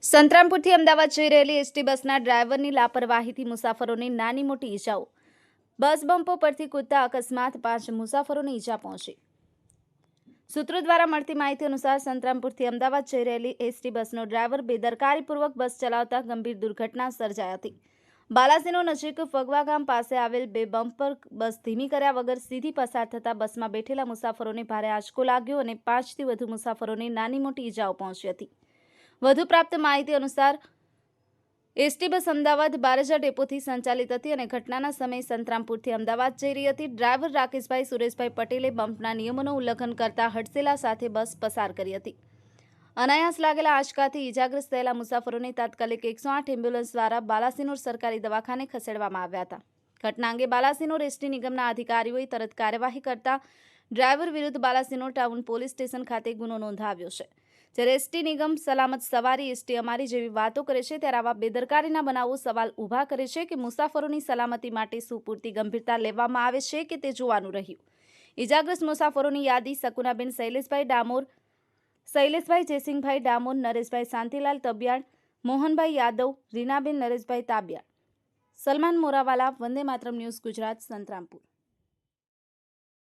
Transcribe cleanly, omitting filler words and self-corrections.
સંતરામપુરથી અમદાવાદ જઈ રહેલી એસટી બસના ડ્રાઈવરની લાપરવાહીથી મુસાફરોને નાની મોટી ઈજાઓ. બસ બમ્પો પરથી કૂદતા અકસ્માત, 5 મુસાફરોને ઈજા પહોંચી. સૂત્રો દ્વારા મળતી માહિતી અનુસાર સંતરામપુરથી અમદાવાદ જઈ રહેલી એસટી બસનો ડ્રાઈવર બેદરકારીપૂર્વક બસ ચલાવતા ગંભીર દુર્ઘટના સર્જાઈ હતી. બાલાસિનોર નજીક ફગવા ગામ પાસે આવેલ 2 બમ્પ પર બસ ધીમી કર્યા વગર સીધી પસાર થતાં બસમાં બેઠેલા મુસાફરોને ભારે આંચકો લાગ્યો અને 5થી વધુ મુસાફરોને નાની મોટી ઈજાઓ પહોંચી હતી. વધુ પ્રાપ્ત માહિતી અનુસાર એસટી બસ અમદાવાદ બારજા ડેપોથી સંચાલિત હતી અને ઘટનાના સમયે સંતરામપુરથી અમદાવાદ જઈ રહી હતી. ડ્રાઈવર રાકેશભાઈ સુરેશભાઈ પટેલે બમ્પના નિયમોનું ઉલ્લંઘન કરતા હડસેલા સાથે બસ પસાર કરી હતી. અનાયાસ લાગેલા આંચકાથી ઈજાગ્રસ્ત થયેલા મુસાફરોને તાત્કાલિક 108 એમ્બ્યુલન્સ દ્વારા બાલાસિનોર સરકારી દવાખાને ખસેડવામાં આવ્યા હતા. ઘટના અંગે બાલાસિનોર એસટી નિગમના અધિકારીઓએ તરત કાર્યવાહી કરતા ડ્રાઈવર વિરુદ્ધ બાલાસિનોર ટાઉન પોલીસ સ્ટેશન ખાતે ગુનો નોંધાવ્યો છે. જ્યારે એસટી નિગમ સલામત સવારી એસટી અમારી જેવી વાતો કરે છે, ત્યારે આવા બેદરકારીના બનાવો સવાલ ઊભા કરે છે કે મુસાફરોની સલામતી માટે શું પૂરતી ગંભીરતા લેવામાં આવે છે કે તે જોવાનું રહ્યું. ઈજાગ્રસ્ત મુસાફરોની યાદી સકુનાબેન શૈલેષભાઈ ડામોર, શૈલેષભાઈ જયસિંહભાઈ ડામોર, નરેશભાઈ શાંતિલાલ તબિયાડ, મોહનભાઈ યાદવ, રીનાબેન નરેશભાઈ તાબિયાડ. સલમાન મોરાવાલા, વંદે માતરમ ન્યૂઝ ગુજરાત, સંતરામપુર.